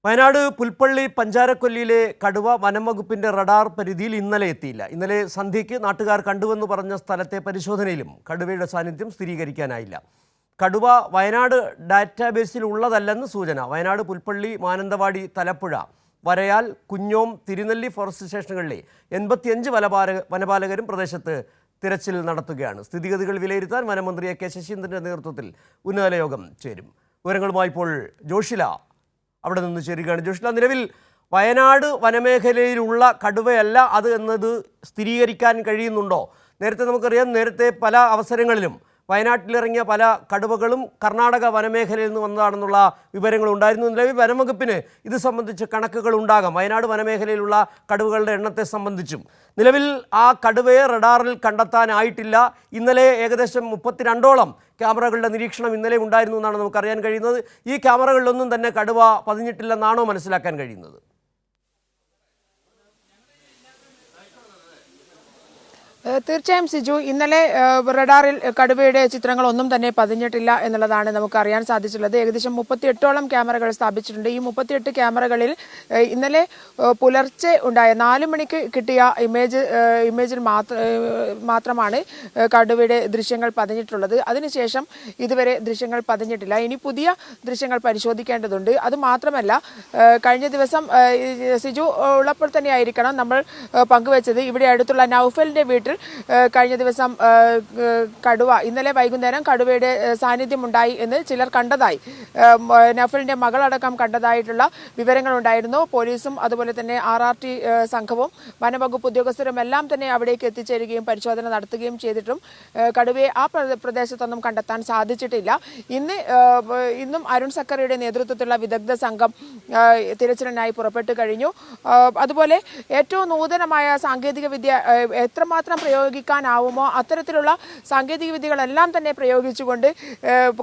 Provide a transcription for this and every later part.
വയനാട് പുൽപ്പള്ളി പഞ്ചാരക്കൊല്ലിയിലെ കടുവ വനം വകുപ്പിന്റെ റഡാർ പരിധിയിൽ ഇന്നലെ എത്തിയില്ല. ഇന്നലെ സന്ധ്യയ്ക്ക് നാട്ടുകാർ കണ്ടുവെന്ന് പറഞ്ഞ സ്ഥലത്തെ പരിശോധനയിലും കടുവയുടെ സാന്നിധ്യം സ്ഥിരീകരിക്കാനായില്ല. കടുവ വയനാട് ഡാറ്റാബേസിൽ ഉള്ളതല്ലെന്ന് സൂചന. വയനാട് പുൽപ്പള്ളി, മാനന്തവാടി, തലപ്പുഴ, വരയാൽ, കുഞ്ഞോം, തിരുനെല്ലി ഫോറസ്റ്റ് സ്റ്റേഷനുകളിലെ 85 വനപാലകരും പ്രദേശത്ത് തിരച്ചിൽ നടത്തുകയാണ്. സ്ഥിതിഗതികൾ വിലയിരുത്താൻ വനമന്ത്രി കെ ശശീന്ദ്രന്റെ നേതൃത്വത്തിൽ ഉന്നതതല യോഗം ചേരും. വിവരങ്ങളുമായി ഇപ്പോൾ ജോഷില അവിടെ നിന്ന് ചേരുകയാണ്. ജോഷില, നിലവിൽ വയനാട് വനമേഖലയിലുള്ള കടുവയല്ല അത് എന്നത് സ്ഥിരീകരിക്കാൻ കഴിയുന്നുണ്ടോ? നേരത്തെ നമുക്കറിയാം, നേരത്തെ പല അവസരങ്ങളിലും വയനാട്ടിലിറങ്ങിയ പല കടുവകളും കർണാടക വനമേഖലയിൽ നിന്ന് വന്നതാണെന്നുള്ള വിവരങ്ങളുണ്ടായിരുന്നു. നിലവിൽ വനംവകുപ്പിന് ഇത് സംബന്ധിച്ച് കണക്കുകൾ ഉണ്ടാകാം, വയനാട് വനമേഖലയിലുള്ള കടുവകളുടെ എണ്ണത്തെ സംബന്ധിച്ചും. നിലവിൽ ആ കടുവയെ റഡാറിൽ കണ്ടെത്താനായിട്ടില്ല. ഇന്നലെ ഏകദേശം 32ഓളം ക്യാമറകളുടെ നിരീക്ഷണം ഇന്നലെ ഉണ്ടായിരുന്നു എന്നാണ് നമുക്കറിയാൻ കഴിയുന്നത്. ഈ ക്യാമറകളിലൊന്നും തന്നെ കടുവ പതിഞ്ഞിട്ടില്ലെന്നാണോ മനസ്സിലാക്കാൻ കഴിയുന്നത്? തീർച്ചയായും സിജു, ഇന്നലെ റഡാറിൽ കടുവയുടെ ചിത്രങ്ങളൊന്നും തന്നെ പതിഞ്ഞിട്ടില്ല എന്നുള്ളതാണ് നമുക്ക് അറിയാൻ സാധിച്ചുള്ളത്. ഏകദേശം 38ഓളം ക്യാമറകൾ സ്ഥാപിച്ചിട്ടുണ്ട്. ഈ 38 ക്യാമറകളിൽ ഇന്നലെ പുലർച്ചെ ഉണ്ടായ 4 മണിക്ക് കിട്ടിയ ഇമേജിൽ മാത്രമാണ് കടുവയുടെ ദൃശ്യങ്ങൾ പതിഞ്ഞിട്ടുള്ളത്. അതിനുശേഷം ഇതുവരെ ദൃശ്യങ്ങൾ പതിഞ്ഞിട്ടില്ല. ഇനി പുതിയ ദൃശ്യങ്ങൾ പരിശോധിക്കേണ്ടതുണ്ട്. അതുമാത്രമല്ല, കഴിഞ്ഞ ദിവസം സിജു ഉള്ളപ്പോൾ തന്നെയായിരിക്കണം നമ്മൾ പങ്കുവച്ചത്, ഇവിടെ അടുത്തുള്ള നൗഫലിന്റെ വീട്ടിൽ കഴിഞ്ഞ ദിവസം കടുവ, ഇന്നലെ വൈകുന്നേരം കടുവയുടെ സാന്നിധ്യമുണ്ടായി എന്ന് ചിലർ കണ്ടതായി, നഫലിന്റെ മകളടക്കം കണ്ടതായിട്ടുള്ള വിവരങ്ങളുണ്ടായിരുന്നു. പോലീസും അതുപോലെ തന്നെ RRT സംഘവും വനംവകുപ്പ് ഉദ്യോഗസ്ഥരും എല്ലാം തന്നെ അവിടേക്ക് എത്തിച്ചേരുകയും പരിശോധന നടത്തുകയും ചെയ്തിട്ടും കടുവയെ ആ പ്രദേശത്തൊന്നും കണ്ടെത്താൻ സാധിച്ചിട്ടില്ല. ഇന്നും അരുൺ സക്കറിയുടെ നേതൃത്വത്തിലുള്ള വിദഗ്ധ സംഘം തിരച്ചിലിനായി പുറപ്പെട്ടു കഴിഞ്ഞു. അതുപോലെ ഏറ്റവും നൂതനമായ സാങ്കേതിക വിദ്യ എത്രമാത്രം പ്രയോഗിക്കാനാവുമോ അത്തരത്തിലുള്ള സാങ്കേതിക വിദ്യകളെല്ലാം തന്നെ പ്രയോഗിച്ചുകൊണ്ട്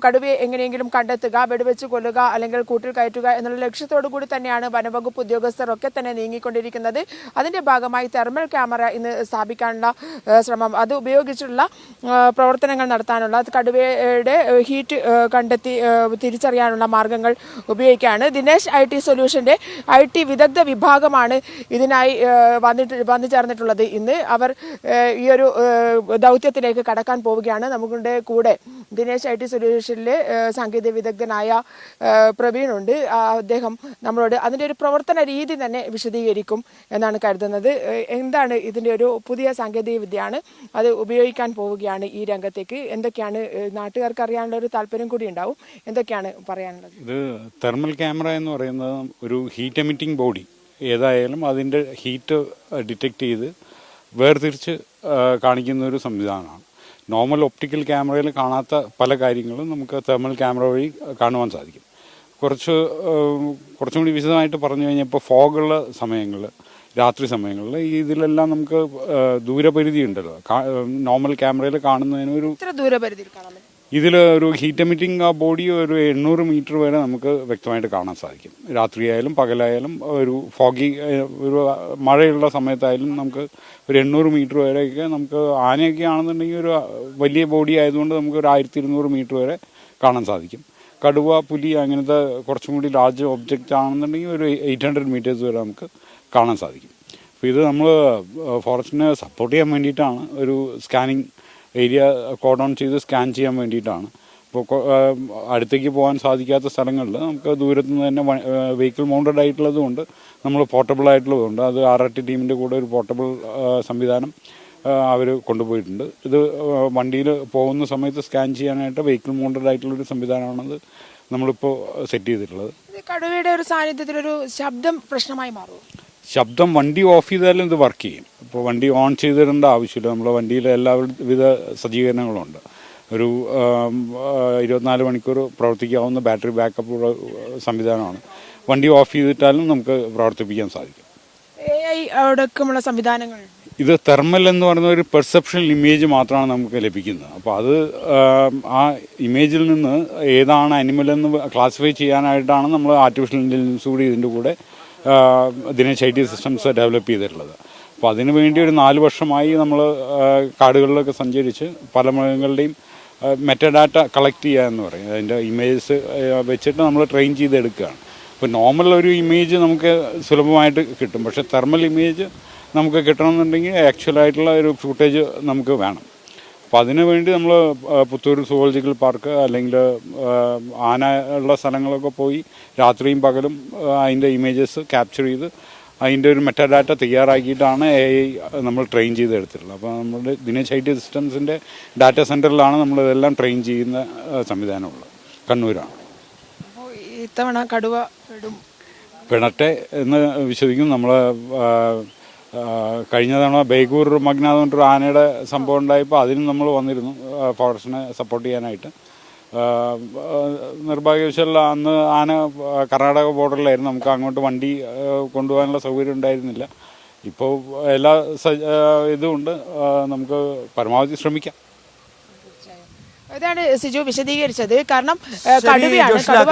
കടുവയെ എങ്ങനെയെങ്കിലും കണ്ടെത്തുക, വെടിവെച്ച് കൊല്ലുക അല്ലെങ്കിൽ കൂട്ടിൽ കയറ്റുക എന്നുള്ള ലക്ഷ്യത്തോടു കൂടി തന്നെയാണ് വനംവകുപ്പ് ഉദ്യോഗസ്ഥർ ഒക്കെ തന്നെ നീങ്ങിക്കൊണ്ടിരിക്കുന്നത്. അതിന്റെ ഭാഗമായി തെർമൽ ക്യാമറ ഇന്ന് സ്ഥാപിക്കാനുള്ള ശ്രമം, അത് ഉപയോഗിച്ചുള്ള പ്രവർത്തനങ്ങൾ നടത്താനുള്ള, കടുവയുടെ ഹീറ്റ് കണ്ടെത്തി തിരിച്ചറിയാനുള്ള മാർഗങ്ങൾ ഉപയോഗിക്കുകയാണ്. ദിനേശ് IT സൊല്യൂഷന്റെ IT വിദഗ്ധ വിഭാഗമാണ് ഇതിനായി വന്നു ചേർന്നിട്ടുള്ളത്. ഇന്ന് അവർ ഈ ഒരു ദൗത്യത്തിലേക്ക് കടക്കാൻ പോവുകയാണ്. നമ്മുടെ കൂടെ ദിനേശ് IT സൊല്യൂഷനിലെ സാങ്കേതിക വിദഗ്ധനായ പ്രവീൺ ഉണ്ട്. അദ്ദേഹം നമ്മളോട് അതിൻ്റെ ഒരു പ്രവർത്തന രീതി തന്നെ വിശദീകരിക്കും എന്നാണ് കരുതുന്നത്. എന്താണ് ഇതിൻ്റെ ഒരു പുതിയ സാങ്കേതിക വിദ്യയാണ്, അത് ഉപയോഗിക്കാൻ പോവുകയാണ് ഈ രംഗത്തേക്ക്. എന്തൊക്കെയാണ് നാട്ടുകാർക്ക് അറിയാനുള്ള ഒരു താല്പര്യം കൂടി ഉണ്ടാവും, എന്തൊക്കെയാണ് പറയാനുള്ളത്? ഇത് തെർമൽ ക്യാമറ എന്ന് പറയുന്നത് ഒരു ഹീറ്റ് എമിറ്റിംഗ് ബോഡി, ഏതായാലും അതിൻ്റെ ഹീറ്റ് ഡിറ്റക്ട് ചെയ്ത് വേർതിരിച്ച് കാണിക്കുന്ന ഒരു സംവിധാനമാണ്. നോർമൽ ഒപ്റ്റിക്കൽ ക്യാമറയിൽ കാണാത്ത പല കാര്യങ്ങളും നമുക്ക് തെർമൽ ക്യാമറ വഴി കാണുവാൻ സാധിക്കും. കുറച്ചും കൂടി വിശദമായിട്ട് പറഞ്ഞു കഴിഞ്ഞാൽ, ഇപ്പോൾ ഫോഗുള്ള സമയങ്ങളിൽ, രാത്രി സമയങ്ങളിൽ ഇതിലെല്ലാം നമുക്ക് ദൂരപരിധി ഉണ്ടല്ലോ. നോർമൽ ക്യാമറയിൽ കാണുന്നതിന് ഒരു ദൂരപരിധി ഇതിൽ ഒരു ഹീറ്റ് എമിറ്റിംഗ് ബോഡി ഒരു 800 മീറ്റർ വരെ നമുക്ക് വ്യക്തമായിട്ട് കാണാൻ സാധിക്കും. രാത്രിയായാലും പകലായാലും ഒരു ഫോഗി, ഒരു മഴയുള്ള സമയത്തായാലും നമുക്ക് ഒരു 800 മീറ്റർ വരെയൊക്കെ നമുക്ക്, ആനയൊക്കെ ആണെന്നുണ്ടെങ്കിൽ ഒരു വലിയ ബോഡി ആയതുകൊണ്ട് നമുക്ക് ഒരു 1200 മീറ്റർ വരെ കാണാൻ സാധിക്കും. കടുവ, പുലി അങ്ങനത്തെ കുറച്ചും കൂടി ലാർജ് ഒബ്ജക്റ്റ് ആണെന്നുണ്ടെങ്കിൽ ഒരു 800 മീറ്റേഴ്സ് വരെ നമുക്ക് കാണാൻ സാധിക്കും. അപ്പോൾ ഇത് നമ്മൾ ഫോറസ്റ്റിനെ സപ്പോർട്ട് ചെയ്യാൻ വേണ്ടിയിട്ടാണ്, ഒരു സ്കാനിങ് ഏരിയ കോഡ് ഓൺ ചെയ്ത് സ്കാൻ ചെയ്യാൻ വേണ്ടിയിട്ടാണ്. ഇപ്പോൾ അടുത്തേക്ക് പോകാൻ സാധിക്കാത്ത സ്ഥലങ്ങളിൽ നമുക്ക് ദൂരത്തു നിന്ന് തന്നെ വെഹിക്കിൾ മൗണ്ടഡ് ആയിട്ടുള്ളതുകൊണ്ട്, നമ്മൾ പോർട്ടബിൾ ആയിട്ടുള്ളതുകൊണ്ട്, അത് RRT ടീമിൻ്റെ കൂടെ ഒരു പോർട്ടബിൾ സംവിധാനം അവർ കൊണ്ടുപോയിട്ടുണ്ട്. ഇത് വണ്ടിയിൽ പോകുന്ന സമയത്ത് സ്കാൻ ചെയ്യാനായിട്ട് വെഹിക്കിൾ മൗണ്ടഡ് ആയിട്ടുള്ളൊരു സംവിധാനമാണത് നമ്മളിപ്പോൾ സെറ്റ് ചെയ്തിട്ടുള്ളത്. കടുവയുടെ ഒരു സാന്നിധ്യത്തിലൊരു ശബ്ദം പ്രശ്നമായി മാറും. ശബ്ദം വണ്ടി ഓഫ് ചെയ്താലും ഇത് വർക്ക് ചെയ്യും. ഇപ്പോൾ വണ്ടി ഓൺ ചെയ്തിടേണ്ട ആവശ്യമില്ല. നമ്മുടെ വണ്ടിയിൽ എല്ലാവിധ സജ്ജീകരണങ്ങളുണ്ട്. ഒരു 24 മണിക്കൂർ പ്രവർത്തിക്കാവുന്ന ബാറ്ററി ബാക്കപ്പ് ഉള്ള സംവിധാനമാണ്. വണ്ടി ഓഫ് ചെയ്തിട്ടാലും നമുക്ക് പ്രവർത്തിപ്പിക്കാൻ സാധിക്കും. AI അടക്കമുള്ള സംവിധാനങ്ങൾ. ഇത് തെർമൽ എന്ന് പറയുന്ന ഒരു പെർസെപ്ഷണൽ ഇമേജ് മാത്രമാണ് നമുക്ക് ലഭിക്കുന്നത്. അപ്പോൾ അത് ആ ഇമേജിൽ നിന്ന് ഏതാണ് അനിമൽ എന്ന് ക്ലാസിഫൈ ചെയ്യാനായിട്ടാണ് നമ്മൾ ആർട്ടിഫിഷ്യൽ ഇൻ്റലിജൻസ് കൂടി ഇതിൻ്റെ കൂടെ ദിനേശ് IT സിസ്റ്റംസ് ഡെവലപ്പ് ചെയ്തിട്ടുള്ളത്. അപ്പോൾ അതിനു വേണ്ടി ഒരു 4 വർഷമായി നമ്മൾ കാടുകളിലൊക്കെ സഞ്ചരിച്ച് പല മൃഗങ്ങളുടെയും മെറ്റഡാറ്റ കളക്ട് ചെയ്യുക എന്ന് പറയും. അതിൻ്റെ ഇമേജസ് വെച്ചിട്ട് നമ്മൾ ട്രെയിൻ ചെയ്തെടുക്കുകയാണ്. ഇപ്പോൾ നോർമൽ ഒരു ഇമേജ് നമുക്ക് സുലഭമായിട്ട് കിട്ടും, പക്ഷേ തെർമൽ ഇമേജ് നമുക്ക് കിട്ടണമെന്നുണ്ടെങ്കിൽ ആക്ച്വലായിട്ടുള്ള ഒരു ഫുട്ടേജ് നമുക്ക് വേണം. അപ്പോൾ അതിനു വേണ്ടി നമ്മൾ പുത്തൂർ സുവോളജിക്കൽ പാർക്ക് അല്ലെങ്കിൽ ആന ഉള്ള സ്ഥലങ്ങളൊക്കെ പോയി രാത്രിയും പകലും അതിൻ്റെ ഇമേജസ് ക്യാപ്ചർ ചെയ്ത് അതിൻ്റെ ഒരു മെറ്റാഡാറ്റ തയ്യാറാക്കിയിട്ടാണ് AI നമ്മൾ ട്രെയിൻ ചെയ്തെടുത്തിട്ടുള്ളത്. അപ്പോൾ നമ്മുടെ ദിനേശ് IT സിസ്റ്റംസിൻ്റെ ഡാറ്റ സെൻറ്ററിലാണ് നമ്മളിതെല്ലാം ട്രെയിൻ ചെയ്യുന്ന സംവിധാനമുള്ളത്. കണ്ണൂരാണ്. അപ്പോൾ ഇത്തവണ കടുവ പിണട്ടെ എന്ന് വിശ്വസിക്കും. നമ്മൾ കഴിഞ്ഞ തവണ ബേഗൂർ മഗ്ന എന്ന് പറഞ്ഞൊരു ആനയുടെ സംഭവം ഉണ്ടായപ്പോൾ അതിനും നമ്മൾ വന്നിരുന്നു ഫോറസ്റ്റിനെ സപ്പോർട്ട് ചെയ്യാനായിട്ട്. നിർഭാഗ്യവശാൽ അന്ന് ആന കർണാടക ബോർഡറിലായിരുന്നു, നമുക്ക് അങ്ങോട്ട് വണ്ടി കൊണ്ടുപോകാനുള്ള സൗകര്യം ഉണ്ടായിരുന്നില്ല. ഇപ്പോൾ എല്ലാ ഇതുകൊണ്ട് നമുക്ക് പരമാവധി ശ്രമിക്കാം. ഇതാണ് സിജു വിശദീകരിച്ചത്. കാരണം ശരി, കടുവയാണ് ജോഷ്ല,